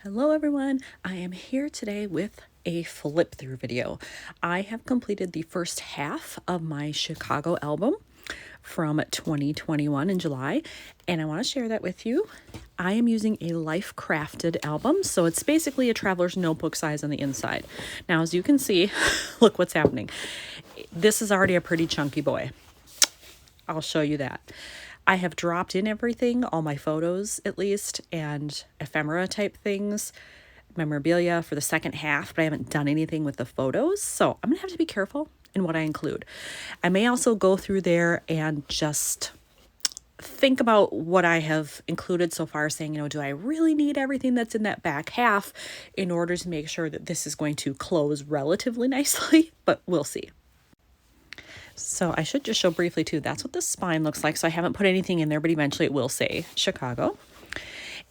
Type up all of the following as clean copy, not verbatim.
Hello everyone, I am here today with a flip through video. I have completed the first half of my Chicago album from 2021 in July, and I want to share that with you. I am using a Life Crafted album, so it's basically a traveler's notebook size on the inside. Now, as you can see, look what's happening. This is already a pretty chunky boy. I'll show you that. I have dropped in everything, all my photos at least, and ephemera type things, memorabilia for the second half, but I haven't done anything with the photos. So I'm gonna have to be careful in what I include. I may also go through there and just think about what I have included so far, saying, do I really need everything that's in that back half in order to make sure that this is going to close relatively nicely, but we'll see. So I should just show briefly too, that's what the spine looks like. So I haven't put anything in there, but eventually it will say Chicago.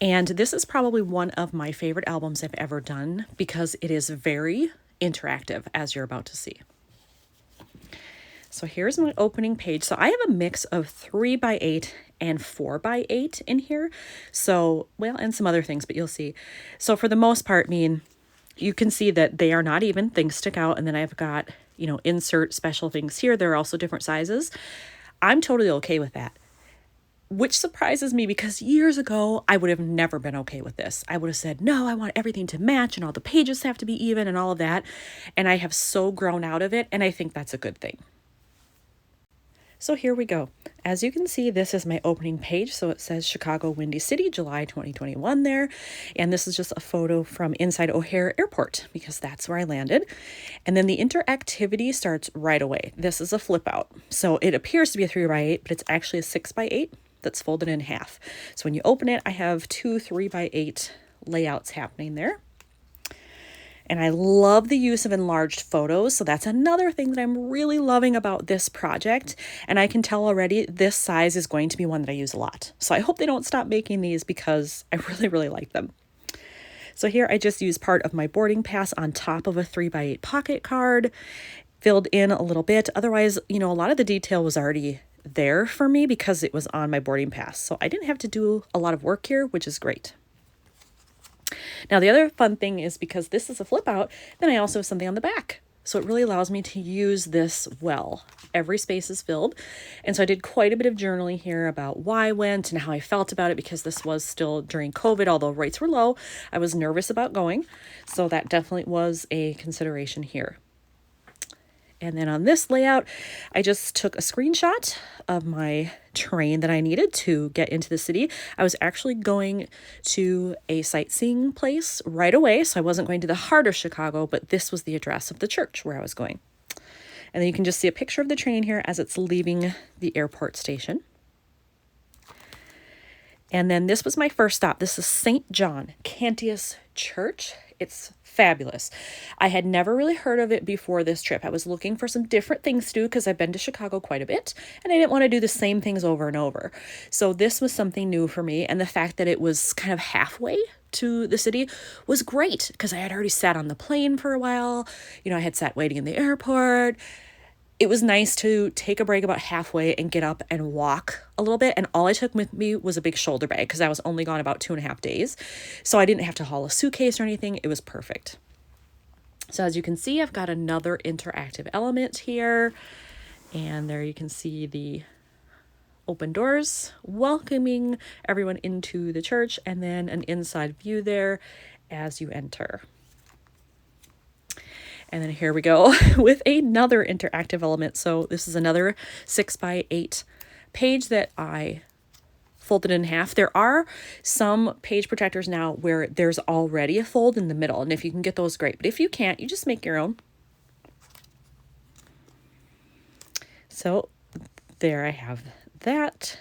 And this is probably one of my favorite albums I've ever done because it is very interactive, as you're about to see. So here's my opening page. So I have a mix of 3x8 and 4x8 in here. So, well, and some other things, but you'll see. So for the most part, you can see that they are not even, things stick out. And then I've got, insert special things here. There are also different sizes. I'm totally okay with that, which surprises me because years ago, I would have never been okay with this. I would have said, no, I want everything to match and all the pages have to be even and all of that. And I have so grown out of it. And I think that's a good thing. So here we go. As you can see, this is my opening page. So it says Chicago Windy City, July 2021 there. And this is just a photo from inside O'Hare Airport because that's where I landed. And then the interactivity starts right away. This is a flip out. So it appears to be a 3x8, but it's actually a 6x8 that's folded in half. So when you open it, I have two 3x8 layouts happening there. And I love the use of enlarged photos. So that's another thing that I'm really loving about this project. And I can tell already this size is going to be one that I use a lot. So I hope they don't stop making these because I really, really like them. So here I just used part of my boarding pass on top of a 3x8 pocket card, filled in a little bit. Otherwise, a lot of the detail was already there for me because it was on my boarding pass. So I didn't have to do a lot of work here, which is great. Now, the other fun thing is because this is a flip out, then I also have something on the back. So it really allows me to use this well. Every space is filled. And so I did quite a bit of journaling here about why I went and how I felt about it because this was still during COVID, although rates were low. I was nervous about going. So that definitely was a consideration here. And then on this layout, I just took a screenshot of my train that I needed to get into the city. I was actually going to a sightseeing place right away, so I wasn't going to the heart of Chicago, but this was the address of the church where I was going. And then you can just see a picture of the train here as it's leaving the airport station. And then this was my first stop. This is St. John Cantius Church. It's fabulous. I had never really heard of it before this trip. I was looking for some different things to do because I've been to Chicago quite a bit and I didn't want to do the same things over and over. So this was something new for me. And the fact that it was kind of halfway to the city was great because I had already sat on the plane for a while. I had sat waiting in the airport. It was nice to take a break about halfway and get up and walk a little bit. And all I took with me was a big shoulder bag because I was only gone about 2.5 days. So I didn't have to haul a suitcase or anything. It was perfect. So as you can see, I've got another interactive element here. And there you can see the open doors welcoming everyone into the church and then an inside view there as you enter. And then here we go with another interactive element. So this is another 6x8 page that I folded in half. There are some page protectors now where there's already a fold in the middle. And if you can get those, great. But if you can't, you just make your own. So there I have that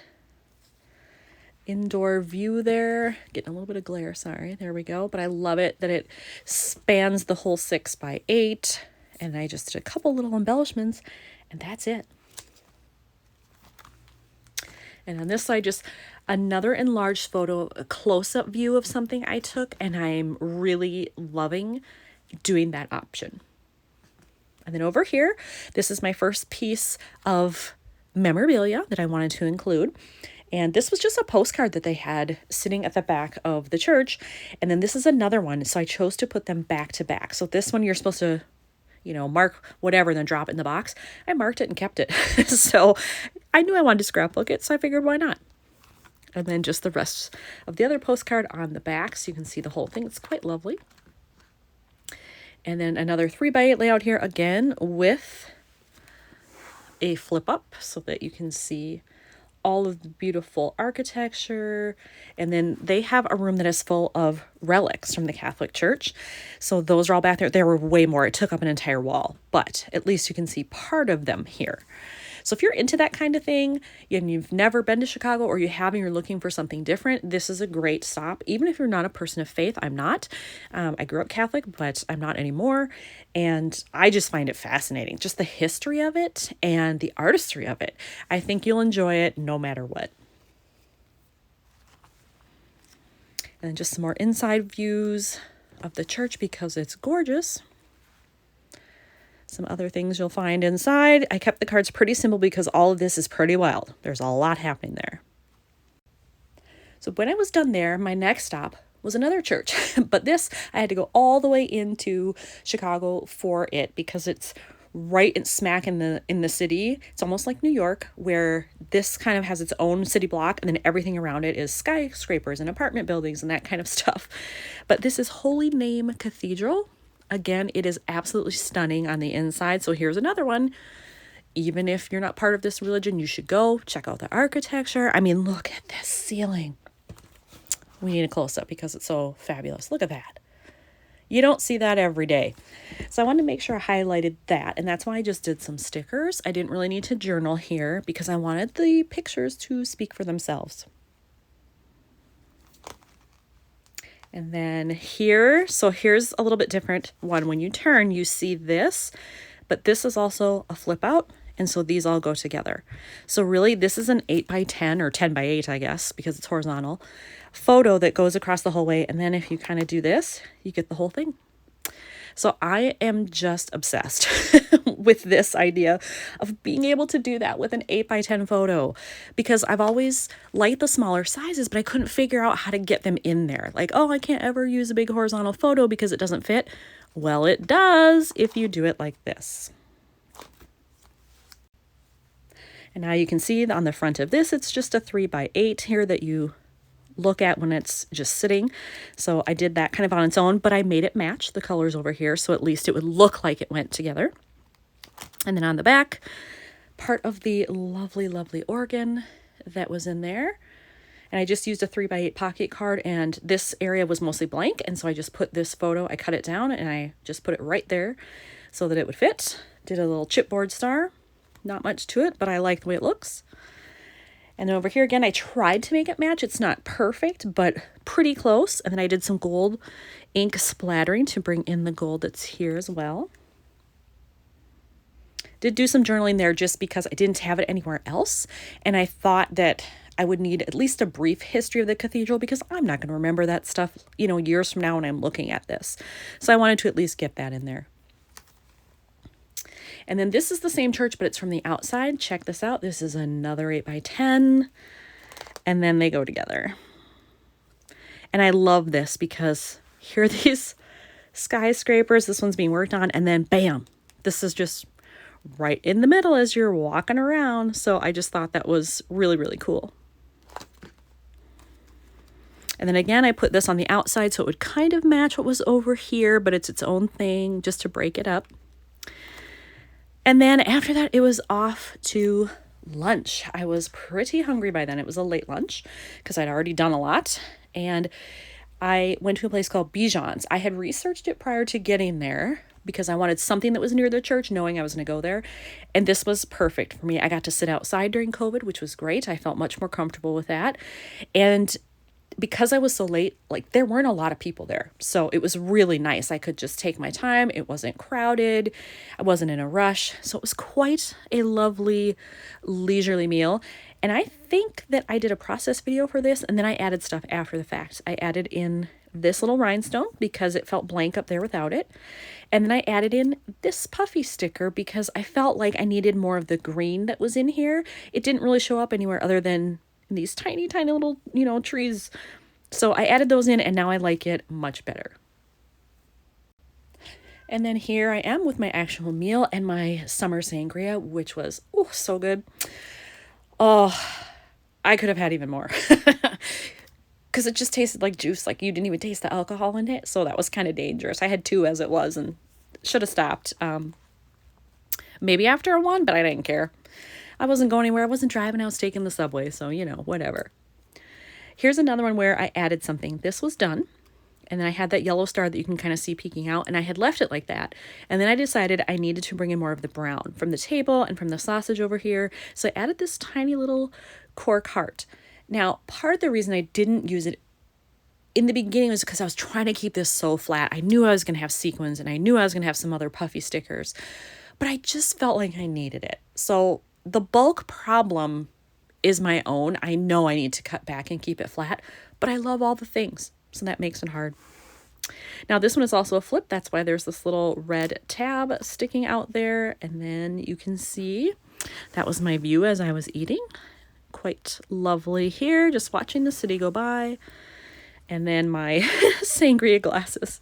indoor view there. Getting a little bit of glare, sorry. There we go. But I love it that it spans the whole 6x8. And I just did a couple little embellishments and that's it. And on this side, just another enlarged photo, a close-up view of something I took, and I'm really loving doing that option. And then over here, this is my first piece of memorabilia that I wanted to include. And this was just a postcard that they had sitting at the back of the church. And then this is another one. So I chose to put them back to back. So this one you're supposed to, mark whatever, then drop it in the box. I marked it and kept it. So I knew I wanted to scrapbook it, so I figured why not? And then just the rest of the other postcard on the back, so you can see the whole thing. It's quite lovely. And then another 3x8 layout here again with a flip up so that you can see all of the beautiful architecture. And then they have a room that is full of relics from the Catholic Church. So those are all back there. There were way more. It took up an entire wall, but at least you can see part of them here. So if you're into that kind of thing and you've never been to Chicago, or you have and you're looking for something different, this is a great stop. Even if you're not a person of faith, I'm not. I grew up Catholic, but I'm not anymore. And I just find it fascinating, just the history of it and the artistry of it. I think you'll enjoy it no matter what. And just some more inside views of the church because it's gorgeous. Some other things you'll find inside. I kept the cards pretty simple because all of this is pretty wild. There's a lot happening there. So when I was done there, my next stop was another church. But this, I had to go all the way into Chicago for it because it's right in smack in the city. It's almost like New York, where this kind of has its own city block, and then everything around it is skyscrapers and apartment buildings and that kind of stuff. But this is Holy Name Cathedral. Again, it is absolutely stunning on the inside. So here's another one. Even if you're not part of this religion, you should go check out the architecture. I mean, look at this ceiling. We need a close-up because it's so fabulous. Look at that. You don't see that every day. So I wanted to make sure I highlighted that. And that's why I just did some stickers. I didn't really need to journal here because I wanted the pictures to speak for themselves. And then here, so here's a little bit different one. When you turn, you see this, but this is also a flip out. And so these all go together. So really, this is an 8x10 or 10x8, I guess, because it's horizontal photo that goes across the whole way. And then if you kind of do this, you get the whole thing. So I am just obsessed with this idea of being able to do that with an 8x10 photo, because I've always liked the smaller sizes, but I couldn't figure out how to get them in there. Like, oh, I can't ever use a big horizontal photo because it doesn't fit. Well, it does if you do it like this. And now you can see on the front of this, it's just a 3x8 here that you look at when it's just sitting. So I did that kind of on its own, but I made it match the colors over here, so at least it would look like it went together. And then on the back, part of the lovely, lovely organ that was in there. And I just used a 3x8 pocket card, and this area was mostly blank. And so I just put this photo, I cut it down and I just put it right there so that it would fit. Did a little chipboard star, not much to it, but I like the way it looks. And then over here again, I tried to make it match. It's not perfect, but pretty close. And then I did some gold ink splattering to bring in the gold that's here as well. Did do some journaling there just because I didn't have it anywhere else. And I thought that I would need at least a brief history of the cathedral because I'm not going to remember that stuff, years from now when I'm looking at this. So I wanted to at least get that in there. And then this is the same church, but it's from the outside. Check this out. This is another 8x10. And then they go together. And I love this because here are these skyscrapers. This one's being worked on. And then bam, this is just right in the middle as you're walking around. So I just thought that was really, really cool. And then again, I put this on the outside so it would kind of match what was over here, but it's its own thing just to break it up. And then after that, it was off to lunch. I was pretty hungry by then. It was a late lunch because I'd already done a lot. And I went to a place called Bijan's. I had researched it prior to getting there because I wanted something that was near the church, knowing I was going to go there. And this was perfect for me. I got to sit outside during COVID, which was great. I felt much more comfortable with that. And because I was so late, there weren't a lot of people there. So it was really nice. I could just take my time. It wasn't crowded. I wasn't in a rush. So it was quite a lovely, leisurely meal. And I think that I did a process video for this, and then I added stuff after the fact. I added in this little rhinestone because it felt blank up there without it. And then I added in this puffy sticker because I felt like I needed more of the green that was in here. It didn't really show up anywhere other than and these tiny, tiny little, trees. So I added those in, and now I like it much better. And then here I am with my actual meal and my summer sangria, which was, oh, so good. Oh, I could have had even more. Because it just tasted like juice. Like you didn't even taste the alcohol in it. So that was kind of dangerous. I had two as it was and should have stopped. Maybe after one, but I didn't care. I wasn't going anywhere. I wasn't driving. I was taking the subway. So, whatever. Here's another one where I added something. This was done. And then I had that yellow star that you can kind of see peeking out. And I had left it like that. And then I decided I needed to bring in more of the brown from the table and from the sausage over here. So I added this tiny little cork heart. Now, part of the reason I didn't use it in the beginning was because I was trying to keep this so flat. I knew I was going to have sequins and I knew I was going to have some other puffy stickers. But I just felt like I needed it. So the bulk problem is my own. I know I need to cut back and keep it flat, but I love all the things. So that makes it hard. Now this one is also a flip. That's why there's this little red tab sticking out there. And then you can see that was my view as I was eating. Quite lovely here, just watching the city go by. And then my sangria glasses.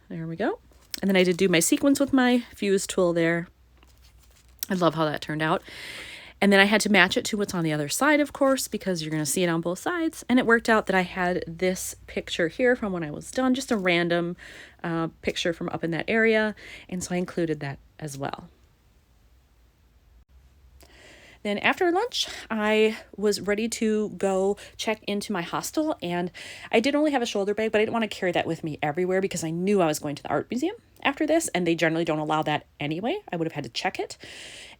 There we go. And then I did do my sequins with my fuse tool there. I love how that turned out. And then I had to match it to what's on the other side, of course, because you're going to see it on both sides. And it worked out that I had this picture here from when I was done, just a random picture from up in that area. And so I included that as well. Then after lunch, I was ready to go check into my hostel, and I did only have a shoulder bag, but I didn't want to carry that with me everywhere because I knew I was going to the art museum after this, and they generally don't allow that anyway. I would have had to check it.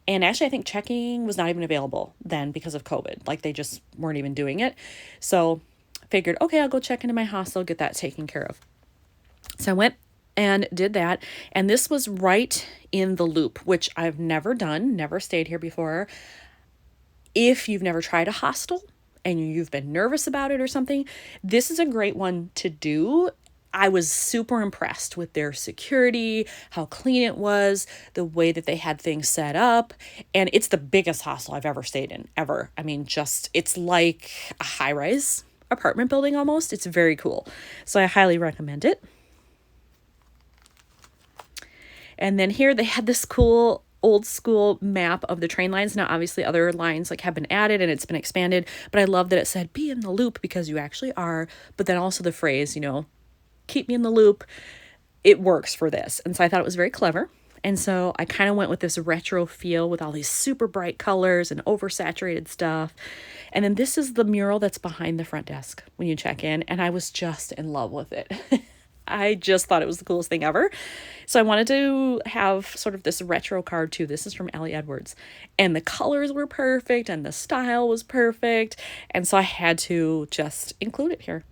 And actually, I think checking was not even available then because of COVID. Like, they just weren't even doing it. So I figured, okay, I'll go check into my hostel, get that taken care of. So I went and did that, and this was right in the Loop, which I've never done, never stayed here before. If you've never tried a hostel and you've been nervous about it or something, this is a great one to do. I was super impressed with their security, how clean it was, the way that they had things set up. And it's the biggest hostel I've ever stayed in, ever. I mean, it's like a high-rise apartment building almost. It's very cool. So I highly recommend it. And then here they had this cool old school map of the train lines. Now, obviously other lines have been added and it's been expanded, but I love that it said be in the loop because you actually are. But then also the phrase, keep me in the loop. It works for this. And so I thought it was very clever. And so I kind of went with this retro feel with all these super bright colors and oversaturated stuff. And then this is the mural that's behind the front desk when you check in. And I was just in love with it. I just thought it was the coolest thing ever. So I wanted to have sort of this retro card too. This is from Ellie Edwards. And the colors were perfect and the style was perfect. And so I had to just include it here.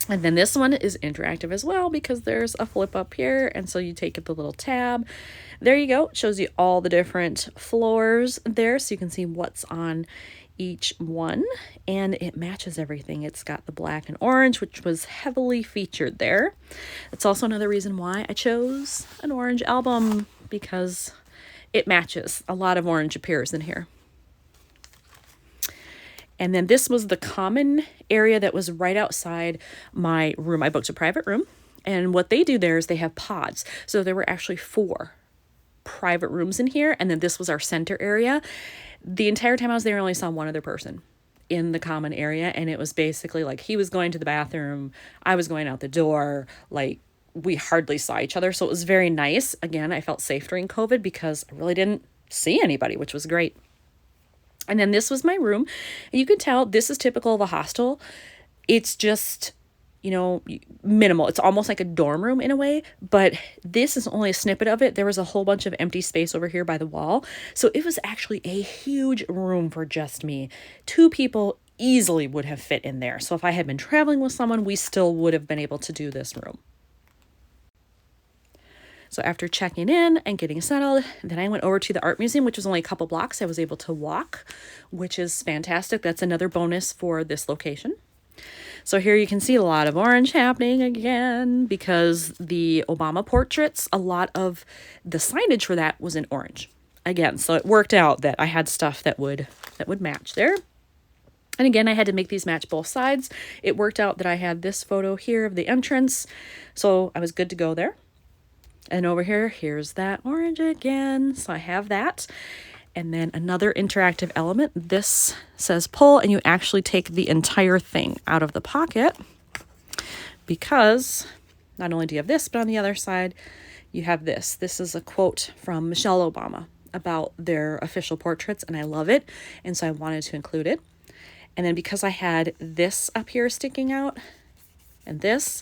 And then this one is interactive as well because there's a flip up here. And so you take the little tab. There you go. It shows you all the different floors there. So you can see what's on each one, and it matches everything. It's got the black and orange, which was heavily featured there. It's also another reason why I chose an orange album, because it matches. A lot of orange appears in here. And then this was the common area that was right outside my room. I booked a private room, and what they do there is they have pods. So there were actually 4 private rooms in here, and then this was our center area. The entire time I was there, I only saw one other person in the common area, and it was basically like he was going to the bathroom, I was going out the door, like we hardly saw each other. So it was very nice. Again, I felt safe during COVID because I really didn't see anybody, which was great. And then this was my room. And you can tell this is typical of a hostel. It's just, minimal. It's almost like a dorm room in a way, but this is only a snippet of it. There was a whole bunch of empty space over here by the wall. So it was actually a huge room for just me. 2 people easily would have fit in there. So if I had been traveling with someone, we still would have been able to do this room. So after checking in and getting settled, then I went over to the art museum, which was only a couple blocks. I was able to walk, which is fantastic. That's another bonus for this location. So here you can see a lot of orange happening again because the Obama portraits, a lot of the signage for that was in orange again. So it worked out that I had stuff that would match there. And again, I had to make these match both sides. It worked out that I had this photo here of the entrance, so I was good to go there. And over here, here's that orange again. So I have that. And then another interactive element. This says pull, and you actually take the entire thing out of the pocket, because not only do you have this, but on the other side, you have this. This is a quote from Michelle Obama about their official portraits, and I love it. And so I wanted to include it. And then because I had this up here sticking out and this,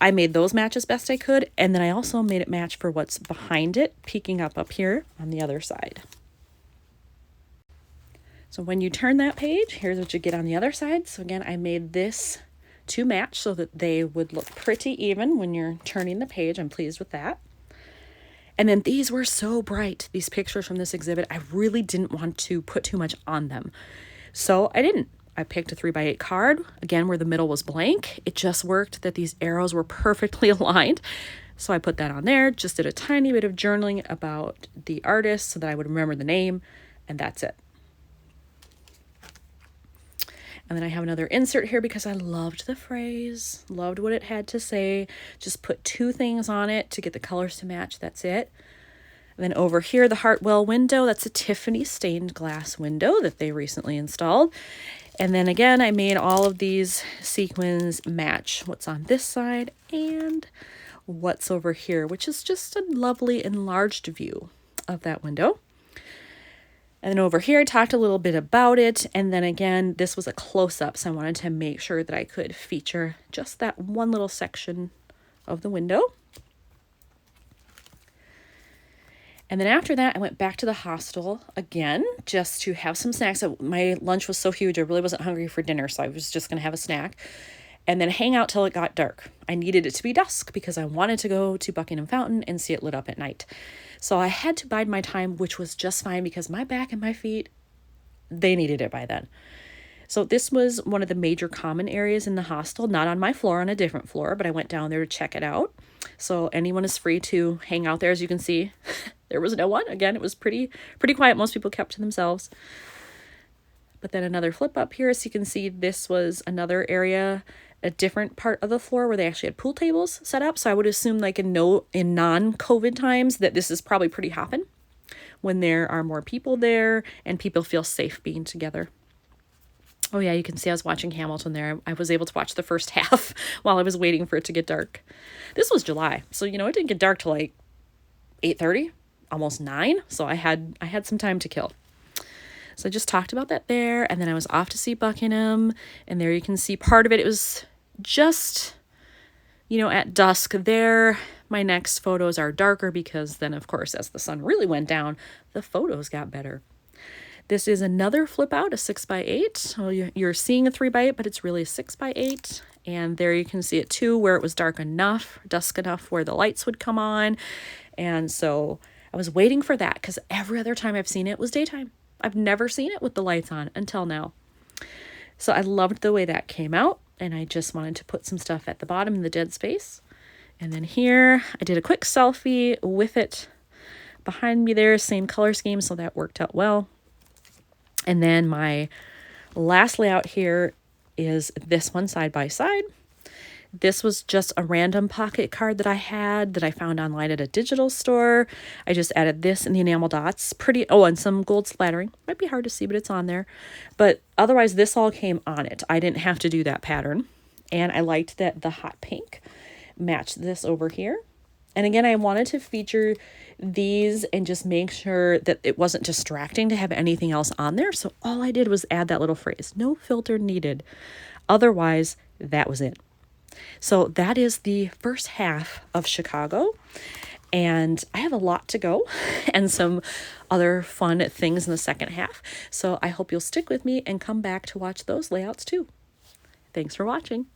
I made those match as best I could. And then I also made it match for what's behind it, peeking up here on the other side. So when you turn that page, here's what you get on the other side. So again, I made this to match so that they would look pretty even when you're turning the page. I'm pleased with that. And then these were so bright, these pictures from this exhibit. I really didn't want to put too much on them. So I didn't. I picked a 3x8 card, again, where the middle was blank. It just worked that these arrows were perfectly aligned. So I put that on there, just did a tiny bit of journaling about the artist so that I would remember the name, and that's it. And then I have another insert here because I loved the phrase, loved what it had to say. Just put 2 things on it to get the colors to match, that's it. And then over here, the Hartwell window, that's a Tiffany stained glass window that they recently installed. And then again, I made all of these sequins match what's on this side and what's over here, which is just a lovely enlarged view of that window. And then over here, I talked a little bit about it. And then again, this was a close-up, so I wanted to make sure that I could feature just that one little section of the window. And then after that, I went back to the hostel again, just to have some snacks. My lunch was so huge, I really wasn't hungry for dinner, so I was just going to have a snack. And then hang out till it got dark. I needed it to be dusk because I wanted to go to Buckingham Fountain and see it lit up at night. So I had to bide my time, which was just fine because my back and my feet, they needed it by then. So this was one of the major common areas in the hostel, not on my floor, on a different floor, but I went down there to check it out. So anyone is free to hang out there. As you can see, there was no one. Again, it was pretty quiet. Most people kept to themselves. But then another flip up here, so you can see this was another area, a different part of the floor where they actually had pool tables set up. So I would assume, like in non-COVID times, that this is probably pretty hopping when there are more people there and people feel safe being together. Oh yeah, you can see I was watching Hamilton there. I was able to watch the first half while I was waiting for it to get dark. This was July, so it didn't get dark till like 8:30, almost 9. So I had some time to kill. So I just talked about that there, and then I was off to see Buckingham, and there you can see part of it. It was just, at dusk there. My next photos are darker because then, of course, as the sun really went down, the photos got better. This is another flip out, a 6x8. So you're seeing a 3x8, but it's really a 6x8. And there you can see it too, where it was dusk enough where the lights would come on. And so I was waiting for that because every other time I've seen it was daytime. I've never seen it with the lights on until now. So I loved the way that came out, and I just wanted to put some stuff at the bottom in the dead space. And then here, I did a quick selfie with it behind me there, same color scheme, so that worked out well. And then my last layout here is this one side by side. This was just a random pocket card that I found online at a digital store. I just added this and the enamel dots. And some gold splattering. Might be hard to see, but it's on there. But otherwise, this all came on it. I didn't have to do that pattern. And I liked that the hot pink matched this over here. And again, I wanted to feature these and just make sure that it wasn't distracting to have anything else on there. So all I did was add that little phrase, no filter needed. Otherwise, that was it. So that is the first half of Chicago, and I have a lot to go and some other fun things in the second half. So I hope you'll stick with me and come back to watch those layouts too. Thanks for watching.